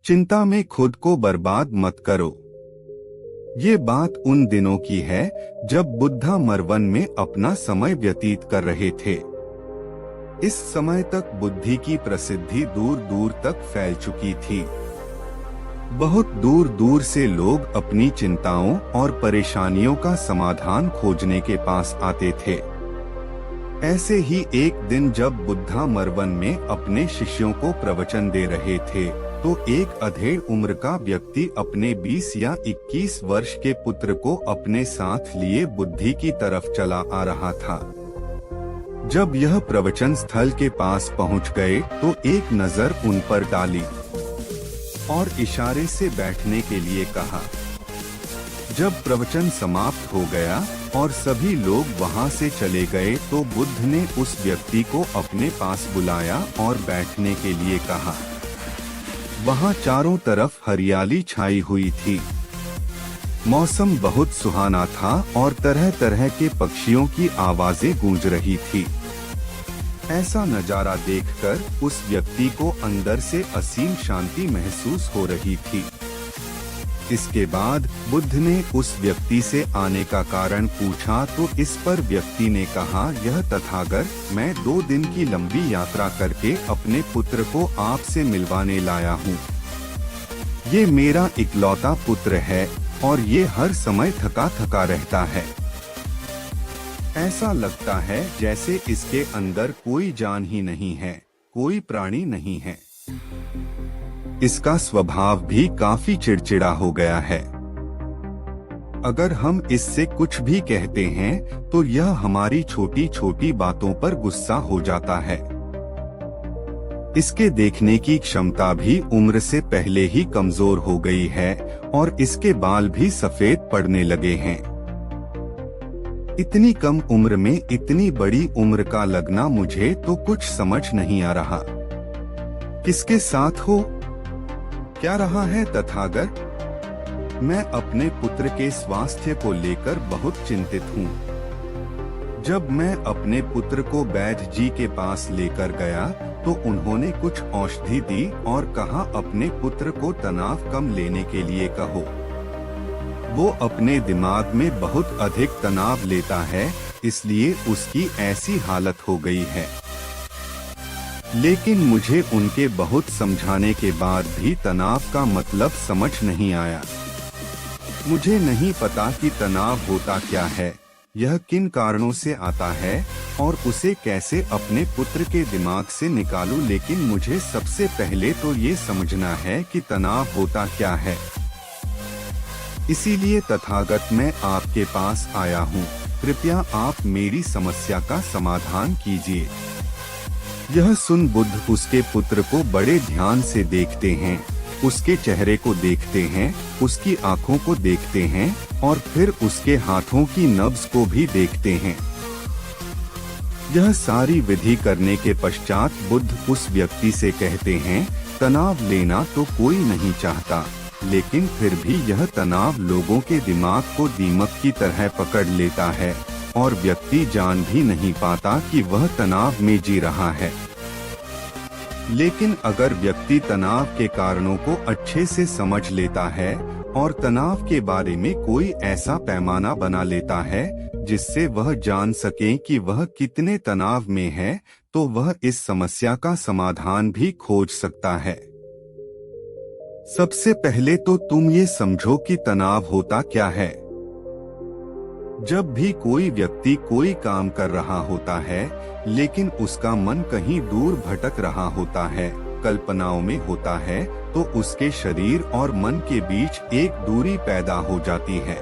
चिंता में खुद को बर्बाद मत करो। ये बात उन दिनों की है जब बुद्धा मरवन में अपना समय व्यतीत कर रहे थे। इस समय तक बुद्धि की प्रसिद्धि दूर दूर तक फैल चुकी थी। बहुत दूर दूर से लोग अपनी चिंताओं और परेशानियों का समाधान खोजने के पास आते थे। ऐसे ही एक दिन जब बुद्धा मरवन में अपने शिष्यों को प्रवचन दे रहे थे तो एक अधेड़ उम्र का व्यक्ति अपने 20 या 21 वर्ष के पुत्र को अपने साथ लिए बुद्धि की तरफ चला आ रहा था। जब यह प्रवचन स्थल के पास पहुंच गए तो एक नजर उन पर डाली और इशारे से बैठने के लिए कहा। जब प्रवचन समाप्त हो गया और सभी लोग वहां से चले गए तो बुद्ध ने उस व्यक्ति को अपने पास बुलाया और बैठने के लिए कहा। वहां चारों तरफ हरियाली छाई हुई थी। मौसम बहुत सुहाना था और तरह तरह के पक्षियों की आवाजें गूंज रही थी। ऐसा नजारा देखकर उस व्यक्ति को अंदर से असीम शांति महसूस हो रही थी। इसके बाद बुद्ध ने उस व्यक्ति से आने का कारण पूछा तो इस पर व्यक्ति ने कहा, यह तथागत, मैं 2 दिन की लंबी यात्रा करके अपने पुत्र को आपसे मिलवाने लाया हूँ। ये मेरा इकलौता पुत्र है और ये हर समय थका थका रहता है। ऐसा लगता है जैसे इसके अंदर कोई जान ही नहीं है, कोई प्राणी नहीं है। इसका स्वभाव भी काफी चिड़चिड़ा हो गया है। अगर हम इससे कुछ भी कहते हैं तो यह हमारी छोटी छोटी बातों पर गुस्सा हो जाता है। इसके देखने की क्षमता भी उम्र से पहले ही कमजोर हो गई है और इसके बाल भी सफेद पड़ने लगे हैं। इतनी कम उम्र में इतनी बड़ी उम्र का लगना मुझे तो कुछ समझ नहीं आ रहा। किसके साथ हो? क्या रहा है तथागत? मैं अपने पुत्र के स्वास्थ्य को लेकर बहुत चिंतित हूँ। जब मैं अपने पुत्र को वैद्य जी के पास लेकर गया तो उन्होंने कुछ औषधि दी और कहा अपने पुत्र को तनाव कम लेने के लिए कहो। वो अपने दिमाग में बहुत अधिक तनाव लेता है, इसलिए उसकी ऐसी हालत हो गई है। लेकिन मुझे उनके बहुत समझाने के बाद भी तनाव का मतलब समझ नहीं आया। मुझे नहीं पता कि तनाव होता क्या है, यह किन कारणों से आता है और उसे कैसे अपने पुत्र के दिमाग से निकालूं, लेकिन मुझे सबसे पहले तो ये समझना है कि तनाव होता क्या है। इसीलिए तथागत मैं आपके पास आया हूँ। कृपया आप मेरी समस्या का समाधान कीजिए। यह सुन बुद्ध उसके पुत्र को बड़े ध्यान से देखते हैं, उसके चेहरे को देखते हैं, उसकी आंखों को देखते हैं और फिर उसके हाथों की नब्ज को भी देखते हैं। यह सारी विधि करने के पश्चात बुद्ध उस व्यक्ति से कहते हैं, तनाव लेना तो कोई नहीं चाहता, लेकिन फिर भी यह तनाव लोगों के दिमाग को दीमक की तरह पकड़ लेता है और व्यक्ति जान भी नहीं पाता कि वह तनाव में जी रहा है। लेकिन अगर व्यक्ति तनाव के कारणों को अच्छे से समझ लेता है और तनाव के बारे में कोई ऐसा पैमाना बना लेता है जिससे वह जान सके कि वह कितने तनाव में है, तो वह इस समस्या का समाधान भी खोज सकता है। सबसे पहले तो तुम ये समझो कि तनाव होता क्या है। जब भी कोई व्यक्ति कोई काम कर रहा होता है लेकिन उसका मन कहीं दूर भटक रहा होता है, कल्पनाओं में होता है, तो उसके शरीर और मन के बीच एक दूरी पैदा हो जाती है।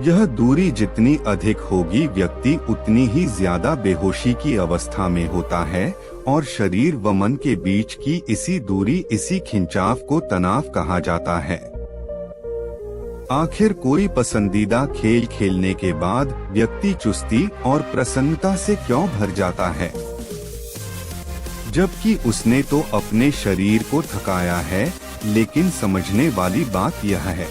यह दूरी जितनी अधिक होगी व्यक्ति उतनी ही ज्यादा बेहोशी की अवस्था में होता है और शरीर व मन के बीच की इसी दूरी, इसी खिंचाव को तनाव कहा जाता है। आखिर कोई पसंदीदा खेल खेलने के बाद व्यक्ति चुस्ती और प्रसन्नता से क्यों भर जाता है, जबकि उसने तो अपने शरीर को थकाया है। लेकिन समझने वाली बात यह है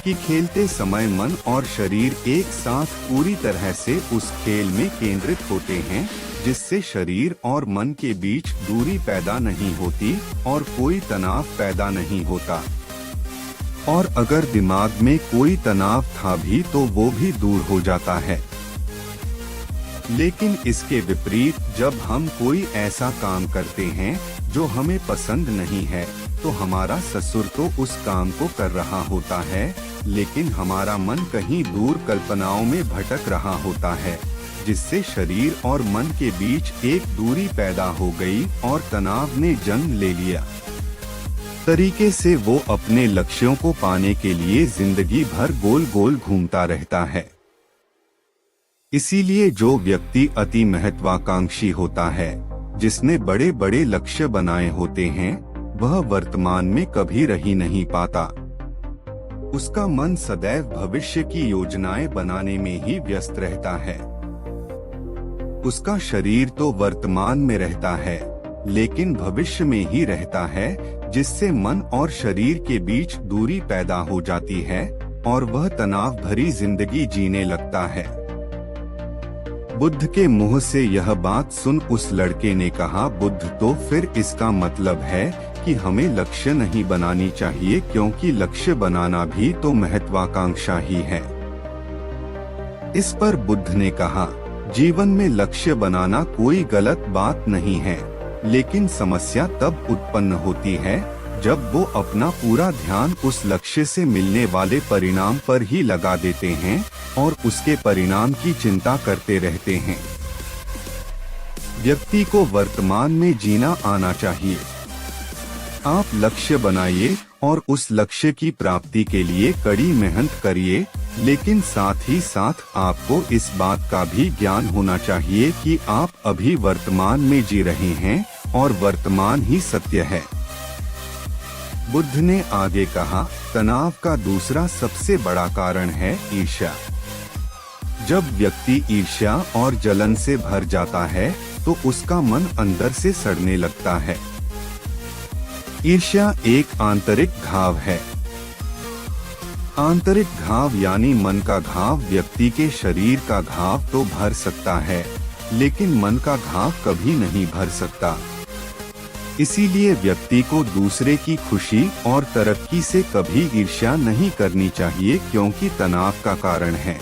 कि खेलते समय मन और शरीर एक साथ पूरी तरह से उस खेल में केंद्रित होते हैं जिससे शरीर और मन के बीच दूरी पैदा नहीं होती और कोई तनाव पैदा नहीं होता। और अगर दिमाग में कोई तनाव था भी तो वो भी दूर हो जाता है। लेकिन इसके विपरीत जब हम कोई ऐसा काम करते हैं जो हमें पसंद नहीं है, तो हमारा ससुर तो उस काम को कर रहा होता है, लेकिन हमारा मन कहीं दूर कल्पनाओं में भटक रहा होता है, जिससे शरीर और मन के बीच एक दूरी पैदा हो गई और तनाव ने जन्म ले लिया। तरीके से वो अपने लक्ष्यों को पाने के लिए जिंदगी भर गोल गोल घूमता रहता है। इसीलिए जो व्यक्ति अति महत्वाकांक्षी होता है, जिसने बड़े बड़े लक्ष्य बनाए होते हैं, वह वर्तमान में कभी रह ही नहीं पाता। उसका मन सदैव भविष्य की योजनाएं बनाने में ही व्यस्त रहता है। उसका शरीर तो वर्तमान में रहता है, लेकिन भविष्य में ही रहता है, जिससे मन और शरीर के बीच दूरी पैदा हो जाती है और वह तनाव भरी जिंदगी जीने लगता है। बुद्ध के मुंह से यह बात सुन उस लड़के ने कहा, बुद्ध, तो फिर इसका मतलब है कि हमें लक्ष्य नहीं बनानी चाहिए, क्योंकि लक्ष्य बनाना भी तो महत्वाकांक्षा ही है। इस पर बुद्ध ने कहा, जीवन में लक्ष्य बनाना कोई गलत बात नहीं है, लेकिन समस्या तब उत्पन्न होती है जब वो अपना पूरा ध्यान उस लक्ष्य से मिलने वाले परिणाम पर ही लगा देते हैं और उसके परिणाम की चिंता करते रहते हैं। व्यक्ति को वर्तमान में जीना आना चाहिए। आप लक्ष्य बनाइए और उस लक्ष्य की प्राप्ति के लिए कड़ी मेहनत करिए, लेकिन साथ ही साथ आपको इस बात का भी ज्ञान होना चाहिए कि आप अभी वर्तमान में जी रहे हैं और वर्तमान ही सत्य है। बुद्ध ने आगे कहा, तनाव का दूसरा सबसे बड़ा कारण है ईर्ष्या। जब व्यक्ति ईर्ष्या और जलन से भर जाता है तो उसका मन अंदर से सड़ने लगता है। ईर्ष्या एक आंतरिक घाव है। आंतरिक घाव यानी मन का घाव व्यक्ति के शरीर का घाव तो भर सकता है, लेकिन मन का घाव कभी नहीं भर सकता। इसीलिए व्यक्ति को दूसरे की खुशी और तरक्की से कभी ईर्ष्या नहीं करनी चाहिए, क्योंकि तनाव का कारण है।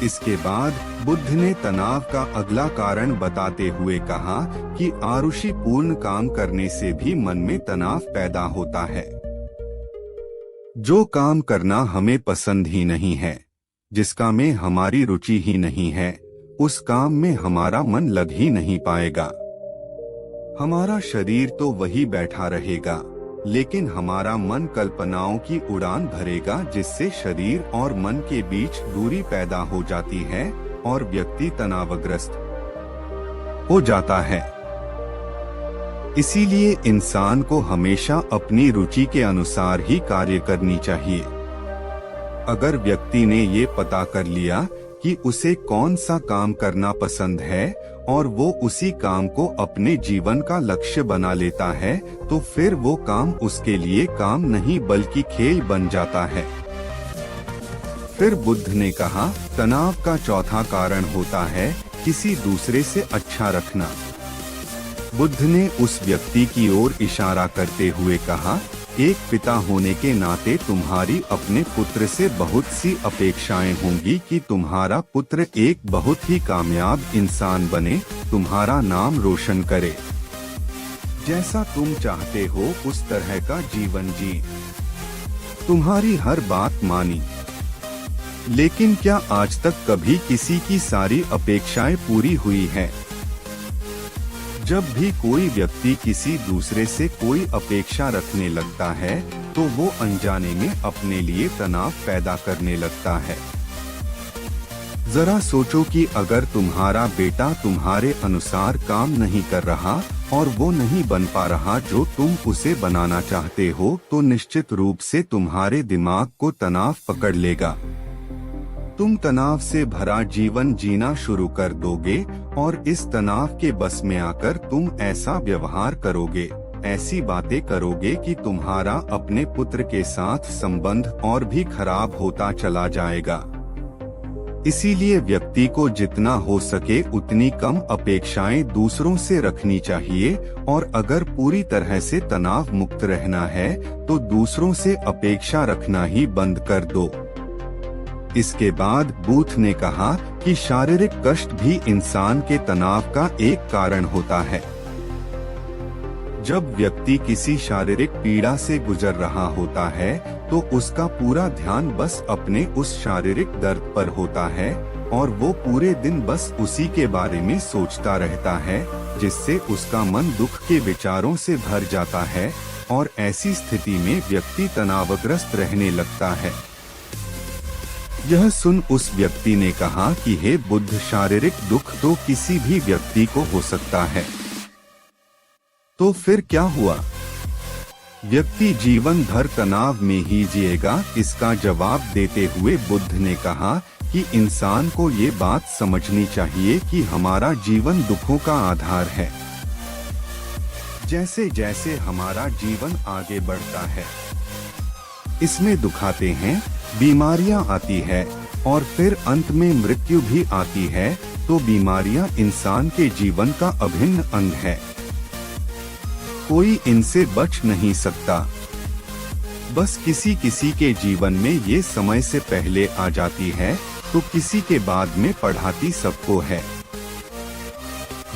इसके बाद बुद्ध ने तनाव का अगला कारण बताते हुए कहा कि आरुषिपूर्ण काम करने से भी मन में तनाव पैदा होता है। जो काम करना हमें पसंद ही नहीं है, जिसका में हमारी रुचि ही नहीं है, उस काम में हमारा मन लग ही नहीं पाएगा। हमारा शरीर तो वही बैठा रहेगा, लेकिन हमारा मन कल्पनाओं की उड़ान भरेगा, जिससे शरीर और मन के बीच दूरी पैदा हो जाती है और व्यक्ति तनावग्रस्त हो जाता है। इसीलिए इंसान को हमेशा अपनी रुचि के अनुसार ही कार्य करनी चाहिए। अगर व्यक्ति ने ये पता कर लिया कि उसे कौन सा काम करना पसंद है और वो उसी काम को अपने जीवन का लक्ष्य बना लेता है, तो फिर वो काम उसके लिए काम नहीं बल्कि खेल बन जाता है। फिर बुद्ध ने कहा, तनाव का चौथा कारण होता है किसी दूसरे से अच्छा रखना। बुद्ध ने उस व्यक्ति की ओर इशारा करते हुए कहा, एक पिता होने के नाते तुम्हारी अपने पुत्र से बहुत सी अपेक्षाएं होंगी कि तुम्हारा पुत्र एक बहुत ही कामयाब इंसान बने, तुम्हारा नाम रोशन करे, जैसा तुम चाहते हो उस तरह का जीवन जी, तुम्हारी हर बात मानी। लेकिन क्या आज तक कभी किसी की सारी अपेक्षाएं पूरी हुई है? जब भी कोई व्यक्ति किसी दूसरे से कोई अपेक्षा रखने लगता है, तो वो अनजाने में अपने लिए तनाव पैदा करने लगता है। जरा सोचो कि अगर तुम्हारा बेटा तुम्हारे अनुसार काम नहीं कर रहा और वो नहीं बन पा रहा जो तुम उसे बनाना चाहते हो, तो निश्चित रूप से तुम्हारे दिमाग को तनाव पकड़ लेगा। तुम तनाव से भरा जीवन जीना शुरू कर दोगे और इस तनाव के बस में आकर तुम ऐसा व्यवहार करोगे, ऐसी बातें करोगे कि तुम्हारा अपने पुत्र के साथ संबंध और भी खराब होता चला जाएगा। इसीलिए व्यक्ति को जितना हो सके उतनी कम अपेक्षाएं दूसरों से रखनी चाहिए और अगर पूरी तरह से तनाव मुक्त रहना है तो दूसरों से अपेक्षा रखना ही बंद कर दो। इसके बाद बूथ ने कहा कि शारीरिक कष्ट भी इंसान के तनाव का एक कारण होता है। जब व्यक्ति किसी शारीरिक पीड़ा से गुजर रहा होता है तो उसका पूरा ध्यान बस अपने उस शारीरिक दर्द पर होता है और वो पूरे दिन बस उसी के बारे में सोचता रहता है, जिससे उसका मन दुख के विचारों से भर जाता है और ऐसी स्थिति में व्यक्ति तनावग्रस्त रहने लगता है। यह सुन उस व्यक्ति ने कहा कि हे बुद्ध, शारीरिक दुख तो किसी भी व्यक्ति को हो सकता है, तो फिर क्या हुआ? व्यक्ति जीवन भर तनाव में ही जिएगा? इसका जवाब देते हुए बुद्ध ने कहा कि इंसान को ये बात समझनी चाहिए कि हमारा जीवन दुखों का आधार है। जैसे जैसे हमारा जीवन आगे बढ़ता है, इसमें दुख आते हैं, बीमारियां आती है और फिर अंत में मृत्यु भी आती है, तो बीमारियां इंसान के जीवन का अभिन्न अंग है। कोई इनसे बच नहीं सकता। बस किसी किसी के जीवन में ये समय से पहले आ जाती है तो किसी के बाद में पढ़ाती सबको है।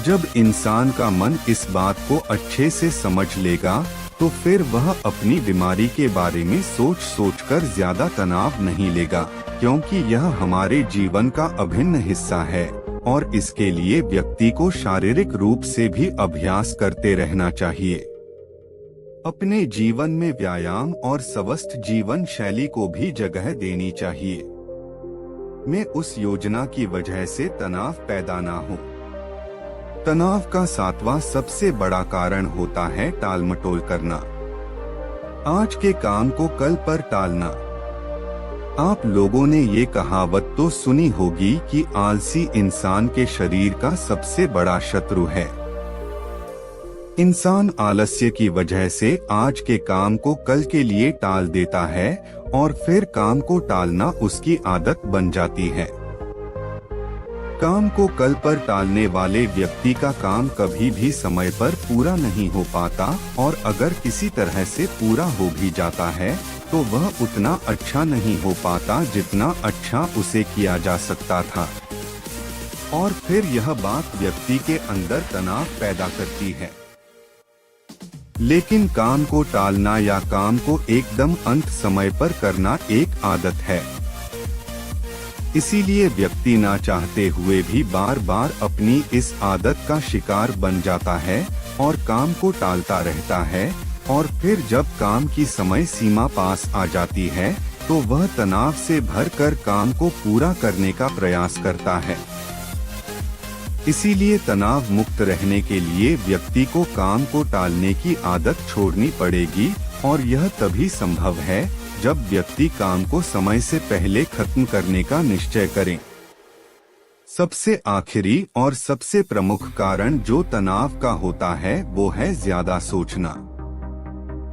जब इंसान का मन इस बात को अच्छे से समझ लेगा तो फिर वह अपनी बीमारी के बारे में सोच सोचकर ज्यादा तनाव नहीं लेगा, क्योंकि यह हमारे जीवन का अभिन्न हिस्सा है और इसके लिए व्यक्ति को शारीरिक रूप से भी अभ्यास करते रहना चाहिए। अपने जीवन में व्यायाम और स्वस्थ जीवन शैली को भी जगह देनी चाहिए। मैं उस योजना की वजह से तनाव पैदा ना हो। तनाव का 7वां सबसे बड़ा कारण होता है टालमटोल करना। आज के काम को कल पर टालना। आप लोगों ने ये कहावत तो सुनी होगी कि आलसी इंसान के शरीर का सबसे बड़ा शत्रु है। इंसान आलस्य की वजह से आज के काम को कल के लिए टाल देता है और फिर काम को टालना उसकी आदत बन जाती है। काम को कल पर टालने वाले व्यक्ति का काम कभी भी समय पर पूरा नहीं हो पाता और अगर किसी तरह से पूरा हो भी जाता है तो वह उतना अच्छा नहीं हो पाता जितना अच्छा उसे किया जा सकता था और फिर यह बात व्यक्ति के अंदर तनाव पैदा करती है। लेकिन काम को टालना या काम को एकदम अंत समय पर करना एक आदत है। इसीलिए व्यक्ति ना चाहते हुए भी बार बार अपनी इस आदत का शिकार बन जाता है और काम को टालता रहता है और फिर जब काम की समय सीमा पास आ जाती है तो वह तनाव से भरकर काम को पूरा करने का प्रयास करता है। इसीलिए तनाव मुक्त रहने के लिए व्यक्ति को काम को टालने की आदत छोड़नी पड़ेगी और यह तभी संभव है जब व्यक्ति काम को समय से पहले खत्म करने का निश्चय करे। सबसे आखिरी और सबसे प्रमुख कारण जो तनाव का होता है वो है ज्यादा सोचना।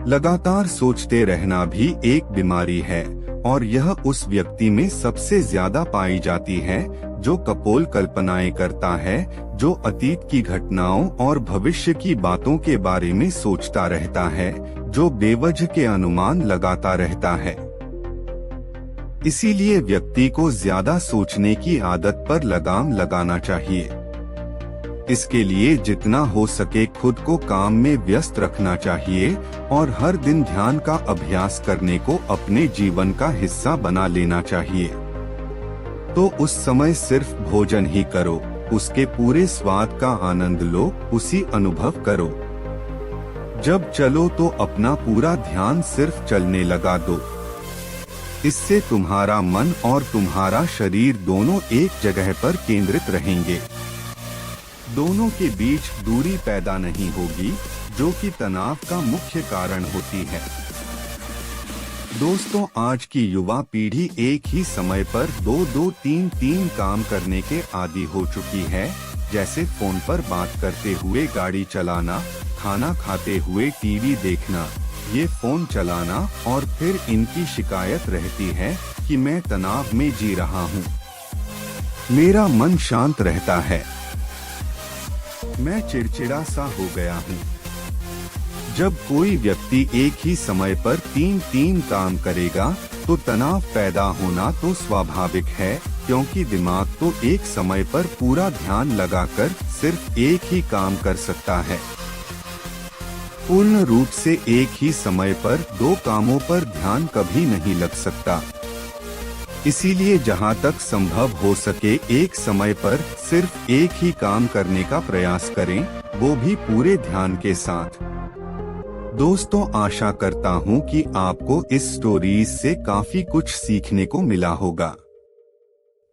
लगातार सोचते रहना भी एक बीमारी है और यह उस व्यक्ति में सबसे ज्यादा पाई जाती है जो कपोल कल्पनाएं करता है, जो अतीत की घटनाओं और भविष्य की बातों के बारे में सोचता रहता है, जो बेवजह के अनुमान लगाता रहता है। इसीलिए व्यक्ति को ज्यादा सोचने की आदत पर लगाम लगाना चाहिए। इसके लिए जितना हो सके खुद को काम में व्यस्त रखना चाहिए और हर दिन ध्यान का अभ्यास करने को अपने जीवन का हिस्सा बना लेना चाहिए। तो उस समय सिर्फ भोजन ही करो, उसके पूरे स्वाद का आनंद लो, उसी अनुभव करो। जब चलो तो अपना पूरा ध्यान सिर्फ चलने लगा दो। इससे तुम्हारा मन और तुम्हारा शरीर दोनों एक जगह पर केंद्रित रहेंगे। दोनों के बीच दूरी पैदा नहीं होगी जो कि तनाव का मुख्य कारण होती है। दोस्तों, आज की युवा पीढ़ी एक ही समय पर 2-2-3-3 काम करने के आदी हो चुकी है, जैसे फोन पर बात करते हुए गाड़ी चलाना, खाना खाते हुए टीवी देखना, ये फोन चलाना और फिर इनकी शिकायत रहती है कि मैं तनाव में जी रहा हूँ। मेरा मन शांत रहता है। मैं चिड़चिड़ा सा हो गया हूँ। जब कोई व्यक्ति एक ही समय पर तीन काम करेगा तो तनाव पैदा होना तो स्वाभाविक है, क्योंकि दिमाग तो एक समय पर पूरा ध्यान लगाकर सिर्फ एक ही काम कर सकता है। पूर्ण रूप से एक ही समय पर दो कामों पर ध्यान कभी नहीं लग सकता। इसीलिए जहां तक संभव हो सके एक समय पर सिर्फ एक ही काम करने का प्रयास करें, वो भी पूरे ध्यान के साथ। दोस्तों, आशा करता हूं कि आपको इस स्टोरीज से काफी कुछ सीखने को मिला होगा।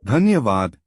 धन्यवाद।